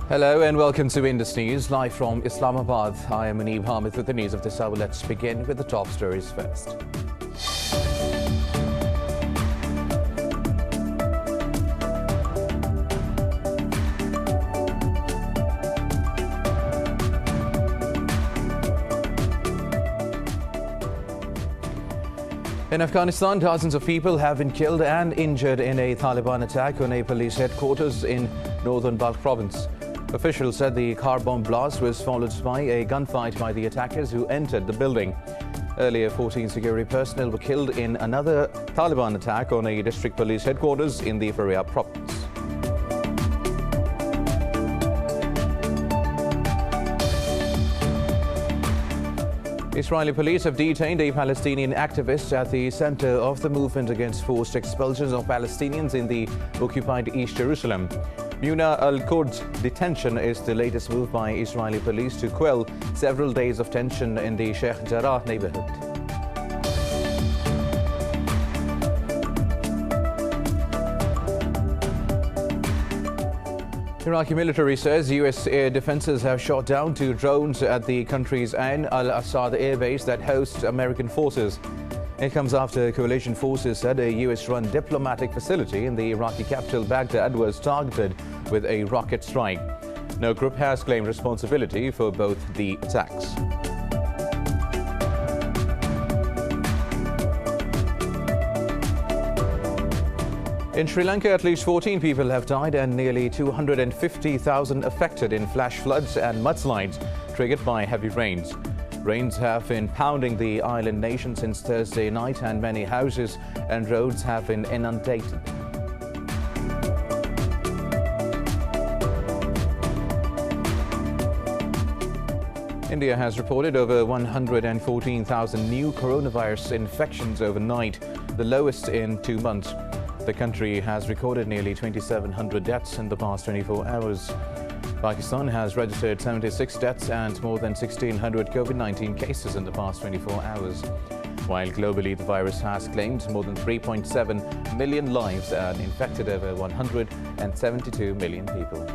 Hello and welcome to Indus News, live from Islamabad. I am Muneeb Hamid with the news of this hour. Let's begin with the top stories first. In Afghanistan, dozens of people have been killed and injured in a Taliban attack on a police headquarters in northern Balkh province. Officials said the car bomb blast was followed by a gunfight by the attackers who entered the building. Earlier, 14 security personnel were killed in another Taliban attack on a district police headquarters in the Faryab province. Israeli police have detained a Palestinian activist at the center of the movement against forced expulsions of Palestinians in the occupied East Jerusalem. Al-Khurd's detention is the latest move by Israeli police to quell several days of tension in the Sheikh Jarrah neighborhood. Iraqi military says U.S. air defenses have shot down 2 drones at the country's Ain al-Assad air base that hosts American forces. It comes after coalition forces said a U.S.-run diplomatic facility in the Iraqi capital Baghdad was targeted with a rocket strike. No group has claimed responsibility for both the attacks. In Sri Lanka, at least 14 people have died and nearly 250,000 affected in flash floods and mudslides triggered by heavy rains. Rains have been pounding the island nation since Thursday night and many houses and roads have been inundated. India has reported over 114,000 new coronavirus infections overnight, the lowest in 2 months. The country has recorded nearly 2,700 deaths in the past 24 hours. Pakistan has registered 76 deaths and more than 1,600 COVID-19 cases in the past 24 hours. While globally, the virus has claimed more than 3.7 million lives and infected over 172 million people.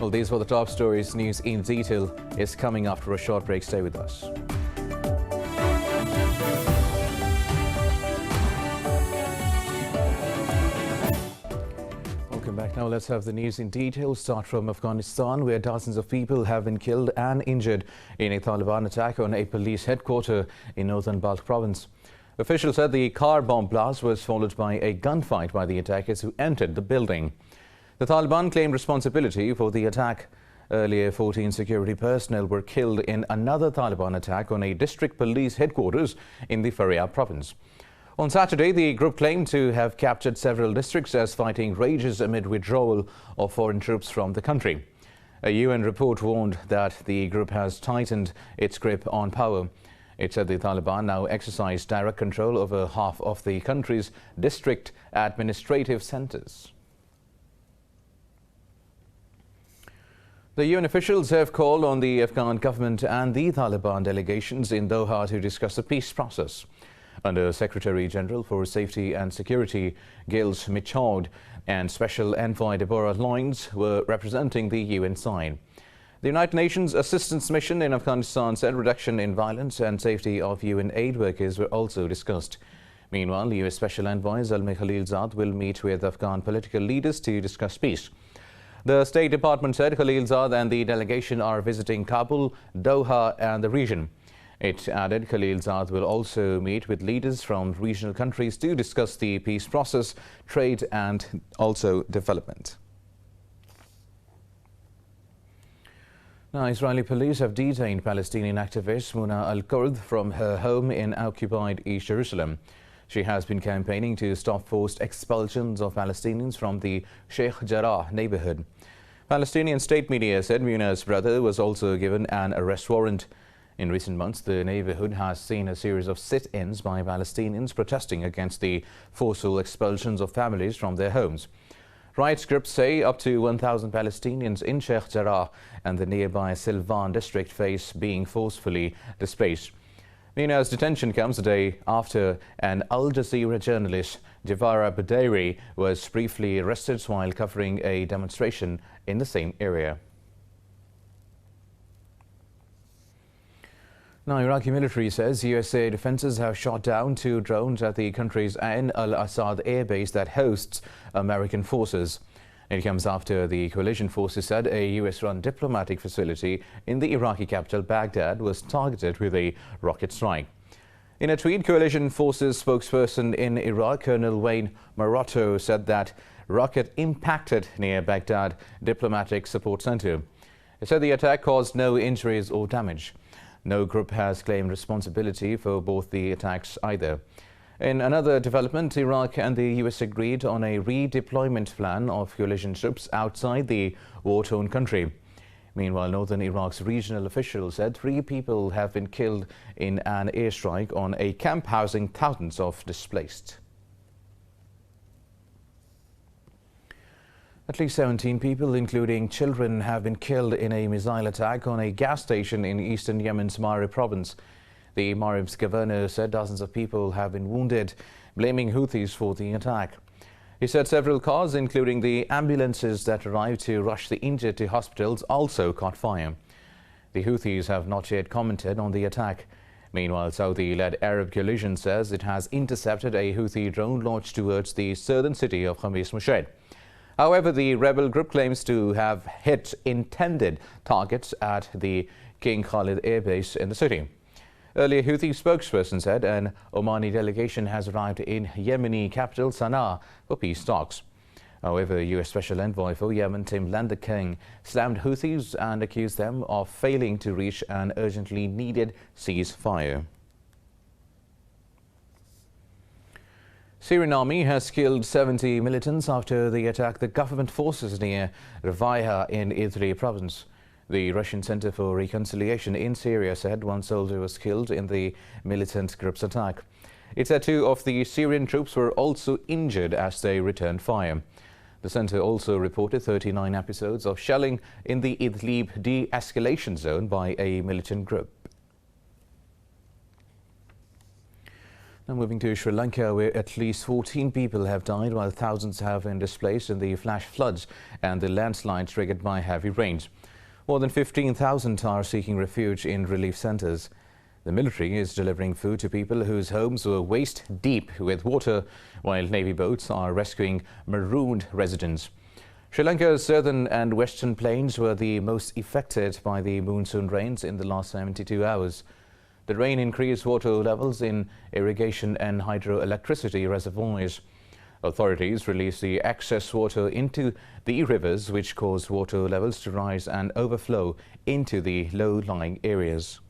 Well, these were the top stories. News in detail is coming after a short break. Stay with us. Welcome back. Now let's have the news in detail. Start from Afghanistan, where dozens of people have been killed and injured in a Taliban attack on a police headquarters in northern Balkh province. Officials said the car bomb blast was followed by a gunfight by the attackers who entered the building. The Taliban claimed responsibility for the attack. Earlier, 14 security personnel were killed in another Taliban attack on a district police headquarters in the Faryab province. On Saturday, the group claimed to have captured several districts as fighting rages amid withdrawal of foreign troops from the country. A UN report warned that the group has tightened its grip on power. It said the Taliban now exercise direct control over half of the country's district administrative centers. The UN officials have called on the Afghan government and the Taliban delegations in Doha to discuss the peace process. Under Secretary General for Safety and Security Gilles Michaud and Special Envoy Deborah Lyons were representing the UN side. The United Nations Assistance Mission in Afghanistan said reduction in violence and safety of UN aid workers were also discussed. Meanwhile, US Special Envoy Zalmay Khalilzad will meet with Afghan political leaders to discuss peace. The State Department said Khalilzad and the delegation are visiting Kabul, Doha and the region. It added Khalilzad will also meet with leaders from regional countries to discuss the peace process, trade and also development. Now, Israeli police have detained Palestinian activist Al-Khurad from her home in occupied East Jerusalem. She has been campaigning to stop forced expulsions of Palestinians from the Sheikh Jarrah neighborhood. Palestinian state media said Muna's brother was also given an arrest warrant. In recent months, the neighborhood has seen a series of sit-ins by Palestinians protesting against the forceful expulsions of families from their homes. Rights groups say up to 1,000 Palestinians in Sheikh Jarrah and the nearby Silvan district face being forcefully displaced. Nina's detention comes a day after an Al Jazeera journalist, Javara Budairi, was briefly arrested while covering a demonstration in the same area. Now, Iraqi military says USA defences have shot down 2 drones at the country's Ain al-Assad airbase that hosts American forces. It comes after the coalition forces said a US-run diplomatic facility in the Iraqi capital, Baghdad, was targeted with a rocket strike. In a tweet, coalition forces spokesperson in Iraq, Colonel Wayne Marotto, said that rocket impacted near Baghdad Diplomatic Support Center. He said the attack caused no injuries or damage. No group has claimed responsibility for both the attacks either. In another development, Iraq and the US agreed on a redeployment plan of coalition troops outside the war-torn country. Meanwhile, northern Iraq's regional officials said 3 people have been killed in an airstrike on a camp housing thousands of displaced. At least 17 people, including children, have been killed in a missile attack on a gas station in eastern Yemen's Marib province. The Marib's governor said dozens of people have been wounded, blaming Houthis for the attack. He said several cars, including the ambulances that arrived to rush the injured to hospitals, also caught fire. The Houthis have not yet commented on the attack. Meanwhile, Saudi-led Arab coalition says it has intercepted a Houthi drone launched towards the southern city of Khamis Mushaid. However, the rebel group claims to have hit intended targets at the King Khalid Air Base in the city. Earlier, Houthi spokesperson said an Omani delegation has arrived in Yemeni capital Sana'a for peace talks. However, US Special Envoy for Yemen Tim King slammed Houthis and accused them of failing to reach an urgently needed ceasefire. Syrian army has killed 70 militants after the attack the government forces near Revaya in Idlib province. The Russian Center for Reconciliation in Syria said 1 soldier was killed in the militant group's attack. It said 2 of the Syrian troops were also injured as they returned fire. The center also reported 39 episodes of shelling in the Idlib de-escalation zone by a militant group. Now moving to Sri Lanka, where at least 14 people have died while thousands have been displaced in the flash floods and the landslides triggered by heavy rains. More than 15,000 are seeking refuge in relief centers. The military is delivering food to people whose homes were waist deep with water, while Navy boats are rescuing marooned residents. Sri Lanka's southern and western plains were the most affected by the monsoon rains in the last 72 hours. The rain increased water levels in irrigation and hydroelectricity reservoirs. Authorities released the excess water into the rivers, which caused water levels to rise and overflow into the low-lying areas.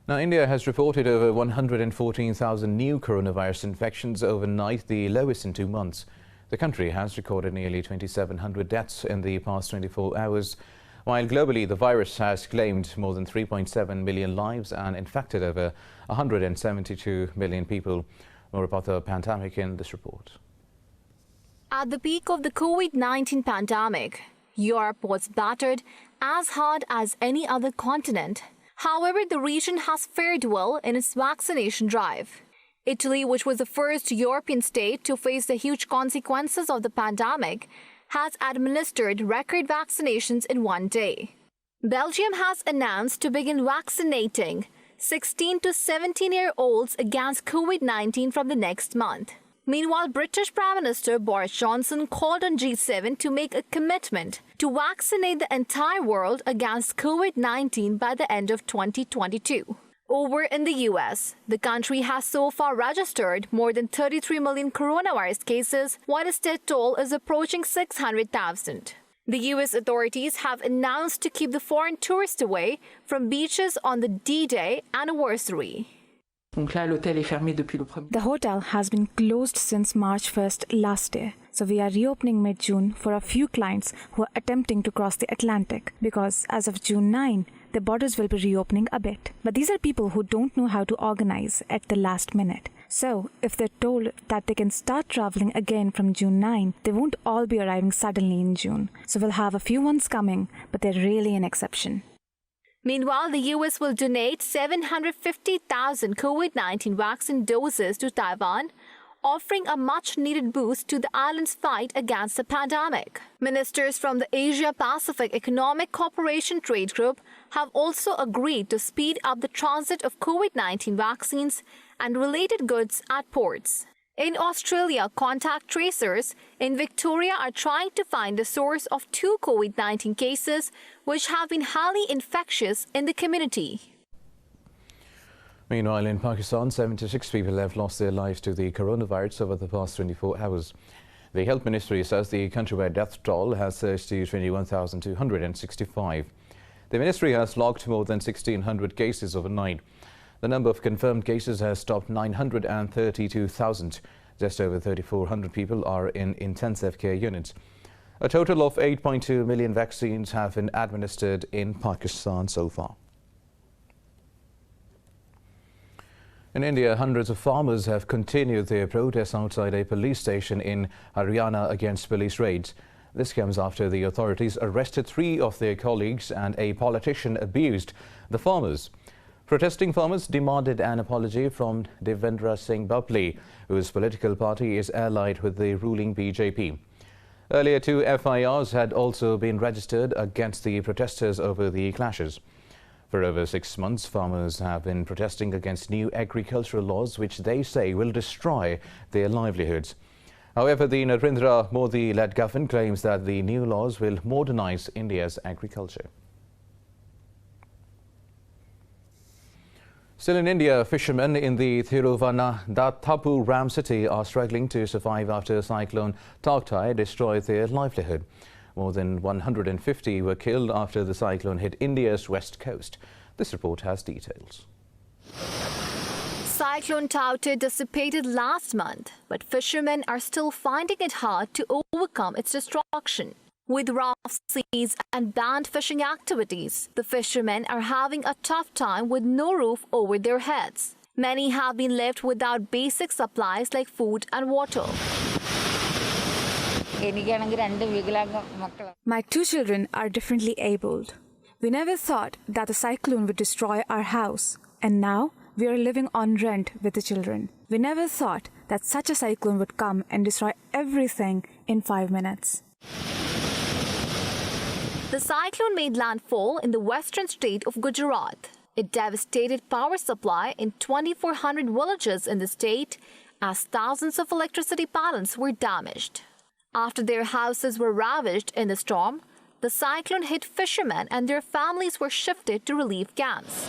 Now, India has reported over 114,000 new coronavirus infections overnight, the lowest in 2 months. The country has recorded nearly 2,700 deaths in the past 24 hours. While globally, the virus has claimed more than 3.7 million lives and infected over 172 million people. More about the pandemic in this report. At the peak of the COVID-19 pandemic, Europe was battered as hard as any other continent. However, the region has fared well in its vaccination drive. Italy, which was the first European state to face the huge consequences of the pandemic, has administered record vaccinations in 1 day. Belgium has announced to begin vaccinating 16 to 17-year-olds against COVID-19 from the next month. Meanwhile, British Prime Minister Boris Johnson called on G7 to make a commitment to vaccinate the entire world against COVID-19 by the end of 2022. Over in the US, the country has so far registered more than 33 million coronavirus cases, while its death toll is approaching 600,000. The US authorities have announced to keep the foreign tourists away from beaches on the D-Day anniversary. The hotel has been closed since March 1st last year. So we are reopening mid-June for a few clients who are attempting to cross the Atlantic, because as of June 9, the borders will be reopening a bit. But these are people who don't know how to organize at the last minute. So, if they're told that they can start traveling again from June 9, they won't all be arriving suddenly in June. So we'll have a few ones coming, but they're really an exception. Meanwhile, the US will donate 750,000 COVID-19 vaccine doses to Taiwan, offering a much-needed boost to the island's fight against the pandemic. Ministers from the Asia-Pacific Economic Cooperation Trade Group have also agreed to speed up the transit of COVID-19 vaccines and related goods at ports. In Australia, contact tracers in Victoria are trying to find the source of 2 COVID-19 cases which have been highly infectious in the community. Meanwhile, in Pakistan, 76 people have lost their lives to the coronavirus over the past 24 hours. The Health Ministry says the countrywide death toll has surged to 21,265. The ministry has logged more than 1,600 cases overnight. The number of confirmed cases has topped 932,000. Just over 3,400 people are in intensive care units. A total of 8.2 million vaccines have been administered in Pakistan so far. In India, hundreds of farmers have continued their protests outside a police station in Haryana against police raids. This comes after the authorities arrested 3 of their colleagues and a politician abused the farmers. Protesting farmers demanded an apology from Devendra Singh Babli, whose political party is allied with the ruling BJP. Earlier, 2 FIRs had also been registered against the protesters over the clashes. For over 6 months, farmers have been protesting against new agricultural laws which they say will destroy their livelihoods. However, the Narendra Modi-led government claims that the new laws will modernize India's agriculture. Still in India, fishermen in the Thiruvananthapuram city are struggling to survive after cyclone Tauktae destroyed their livelihood. More than 150 were killed after the cyclone hit India's west coast. This report has details. Cyclone Tauktae dissipated last month, but fishermen are still finding it hard to overcome its destruction. With rough seas and banned fishing activities, the fishermen are having a tough time with no roof over their heads. Many have been left without basic supplies like food and water. My 2 children are differently abled. We never thought that the cyclone would destroy our house, and now we are living on rent with the children. We never thought that such a cyclone would come and destroy everything in 5 minutes. The cyclone made landfall in the western state of Gujarat. It devastated power supply in 2,400 villages in the state as thousands of electricity panels were damaged. After their houses were ravaged in the storm, the cyclone hit fishermen and their families were shifted to relief camps.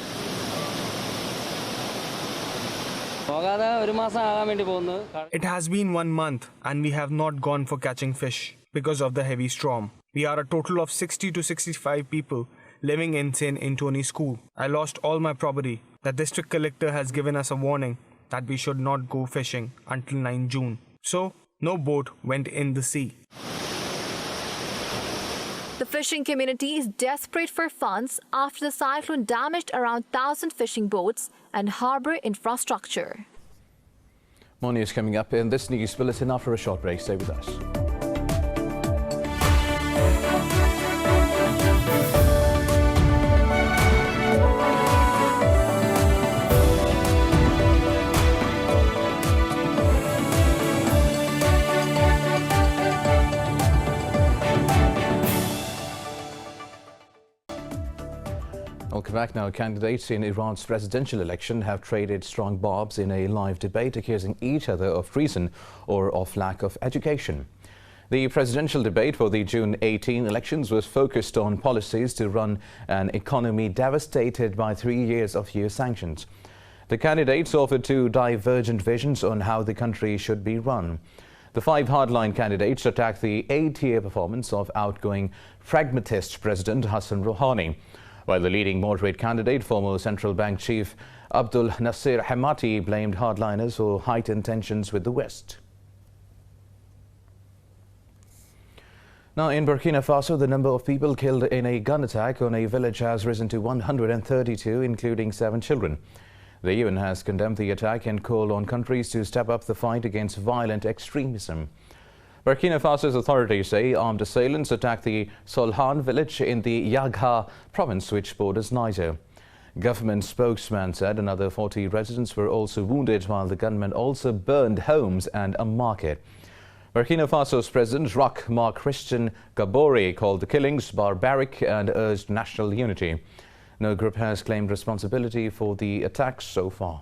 It has been 1 month and we have not gone for catching fish because of the heavy storm. We are a total of 60 to 65 people living in St. Antony School. I lost all my property. The district collector has given us a warning that we should not go fishing until 9 June. So, no boat went in the sea. The fishing community is desperate for funds after the cyclone damaged around 1,000 fishing boats and harbour infrastructure. More news coming up in this news bulletin after a short break. Stay with us. Welcome back now. Candidates in Iran's presidential election have traded strong barbs in a live debate, accusing each other of treason or of lack of education. The presidential debate for the June 18 elections was focused on policies to run an economy devastated by 3 years of US sanctions. The candidates offered 2 divergent visions on how the country should be run. The 5 hardline candidates attacked the 8-year performance of outgoing pragmatist President Hassan Rouhani, while the leading moderate candidate, former central bank chief Abdul Nasser Hemati, blamed hardliners for heightened tensions with the West. Now, in Burkina Faso, the number of people killed in a gun attack on a village has risen to 132, including 7 children. The UN has condemned the attack and called on countries to step up the fight against violent extremism. Burkina Faso's authorities say armed assailants attacked the Solhan village in the Yagha province, which borders Niger. Government spokesman said another 40 residents were also wounded, while the gunmen also burned homes and a market. Burkina Faso's President Marc Christian Kabore called the killings barbaric and urged national unity. No group has claimed responsibility for the attacks so far.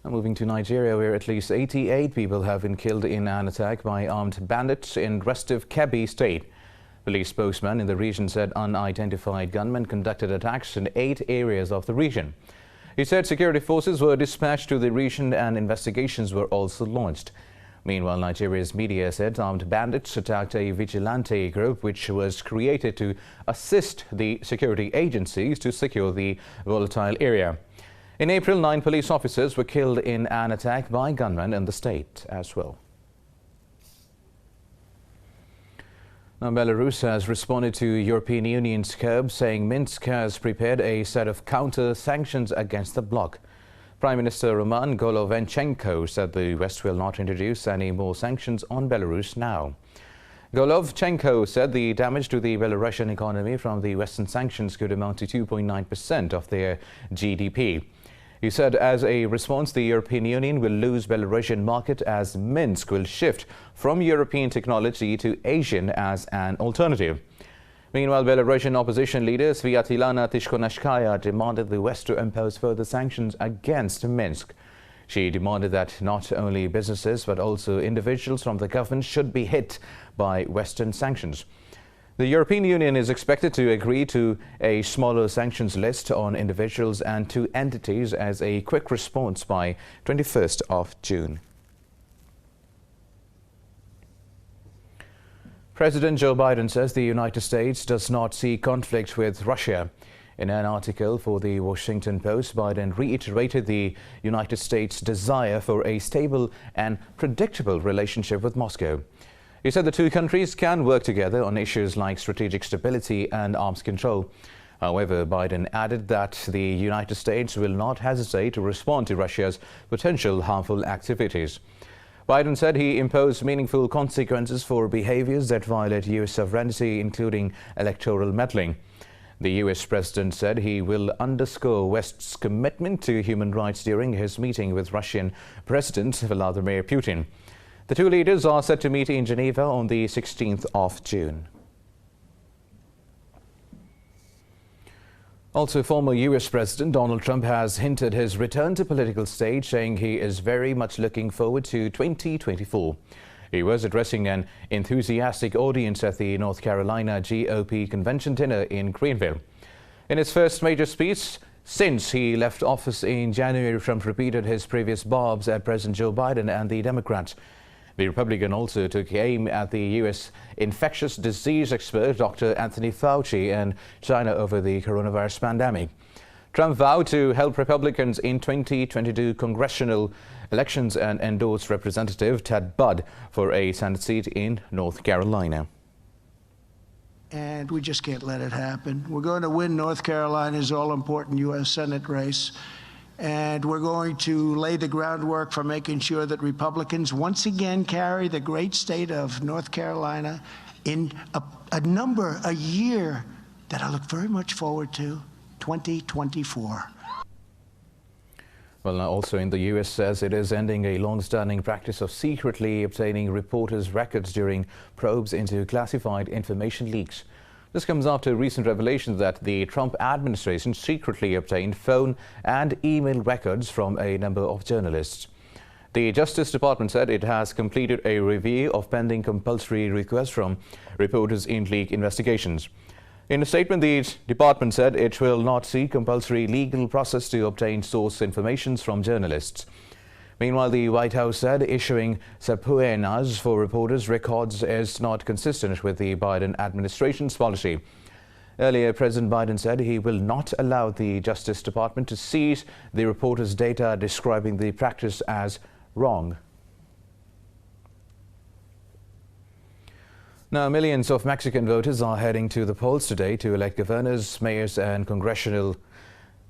Now moving to Nigeria, where at least 88 people have been killed in an attack by armed bandits in restive Kebbi state. Police spokesman in the region said unidentified gunmen conducted attacks in 8 areas of the region. He said security forces were dispatched to the region and investigations were also launched. Meanwhile, Nigeria's media said armed bandits attacked a vigilante group which was created to assist the security agencies to secure the volatile area. In April, 9 police officers were killed in an attack by gunmen in the state as well. Now, Belarus has responded to European Union's curb, saying Minsk has prepared a set of counter-sanctions against the bloc. Prime Minister Roman Golovenchenko said the West will not introduce any more sanctions on Belarus now. Golovchenko said the damage to the Belarusian economy from the Western sanctions could amount to 2.9% of their GDP. He said as a response, the European Union will lose Belarusian market as Minsk will shift from European technology to Asian as an alternative. Meanwhile, Belarusian opposition leader Sviatlana Tishkonashkaya demanded the West to impose further sanctions against Minsk. She demanded that not only businesses but also individuals from the government should be hit by Western sanctions. The European Union is expected to agree to a smaller sanctions list on individuals and 2 entities as a quick response by 21st of June. President Joe Biden says the United States does not see conflict with Russia. In an article for the Washington Post, Biden reiterated the United States' desire for a stable and predictable relationship with Moscow. He said the 2 countries can work together on issues like strategic stability and arms control. However, Biden added that the United States will not hesitate to respond to Russia's potential harmful activities. Biden said he imposed meaningful consequences for behaviors that violate U.S. sovereignty, including electoral meddling. The U.S. president said he will underscore West's commitment to human rights during his meeting with Russian President Vladimir Putin. The 2 leaders are set to meet in Geneva on the 16th of June. Also, former U.S. President Donald Trump has hinted his return to political stage, saying he is very much looking forward to 2024. He was addressing an enthusiastic audience at the North Carolina GOP convention dinner in Greenville. In his first major speech since he left office in January, Trump repeated his previous barbs at President Joe Biden and the Democrats. The Republican also took aim at the U.S. infectious disease expert Dr. Anthony Fauci and China over the coronavirus pandemic. Trump vowed to help Republicans in 2022 congressional elections and endorsed Representative Ted Budd for a Senate seat in North Carolina. And we just can't let it happen. We're going to win North Carolina's all-important U.S. Senate race. And we're going to lay the groundwork for making sure that Republicans once again carry the great state of North Carolina in a year that I look very much forward to, 2024. Well, now also in the U.S. says it is ending a long-standing practice of secretly obtaining reporters' records during probes into classified information leaks. This comes after recent revelations that the Trump administration secretly obtained phone and email records from a number of journalists. The Justice Department said it has completed a review of pending compulsory requests from reporters in leak investigations. In a statement, the department said it will not seek compulsory legal process to obtain source information from journalists. Meanwhile, the White House said issuing subpoenas for reporters' records is not consistent with the Biden administration's policy. Earlier, President Biden said he will not allow the Justice Department to seize the reporters' data, describing the practice as wrong. Now, millions of Mexican voters are heading to the polls today to elect governors, mayors and congressional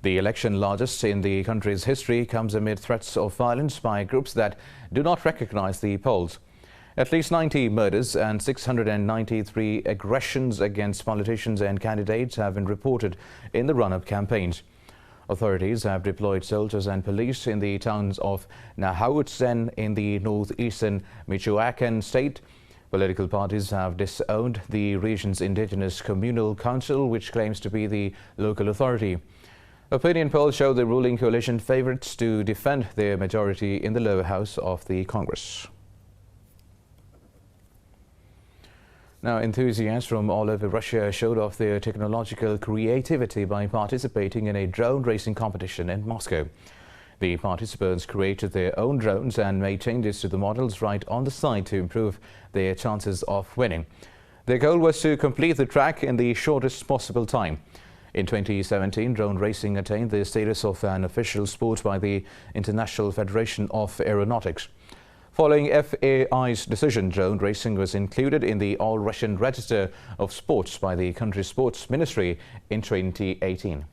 The election, largest in the country's history, comes amid threats of violence by groups that do not recognize the polls. At least 90 murders and 693 aggressions against politicians and candidates have been reported in the run-up campaigns. Authorities have deployed soldiers and police in the towns of Nahuatl in the northeastern Michoacan state. Political parties have disowned the region's indigenous communal council, which claims to be the local authority. Opinion polls show the ruling coalition favorites to defend their majority in the lower house of the Congress. Now, enthusiasts from all over Russia showed off their technological creativity by participating in a drone racing competition in Moscow. The participants created their own drones and made changes to the models right on the site to improve their chances of winning. Their goal was to complete the track in the shortest possible time. In 2017, drone racing attained the status of an official sport by the International Federation of Aeronautics. Following FAI's decision, drone racing was included in the All-Russian Register of Sports by the country's sports ministry in 2018.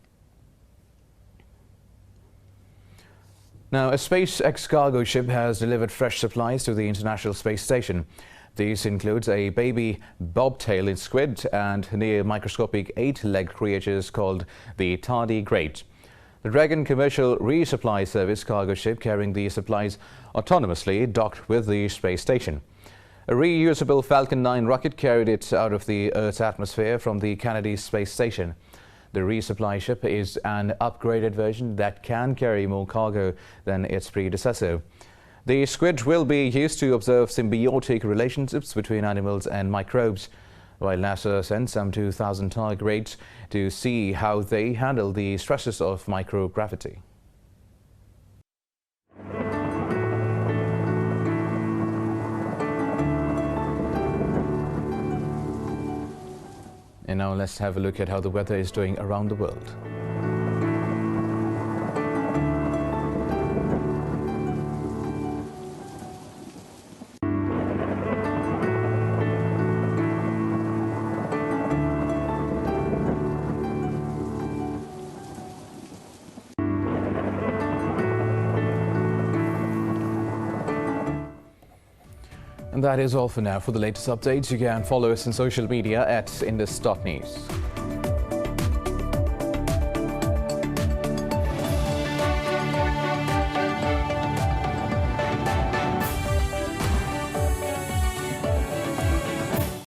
Now, a Spacex cargo ship has delivered fresh supplies to the International Space Station. These includes a baby bobtail squid and near-microscopic 8-legged creatures called the tardigrade. The Dragon commercial resupply service cargo ship carrying the supplies autonomously docked with the space station. A reusable Falcon 9 rocket carried it out of the Earth's atmosphere from the Kennedy Space Station. The resupply ship is an upgraded version that can carry more cargo than its predecessor. The squid will be used to observe symbiotic relationships between animals and microbes, while NASA sent some 2,000 tardigrades to see how they handle the stresses of microgravity. And now let's have a look at how the weather is doing around the world. And that is all for now. For the latest updates, you can follow us on social media at indus.news.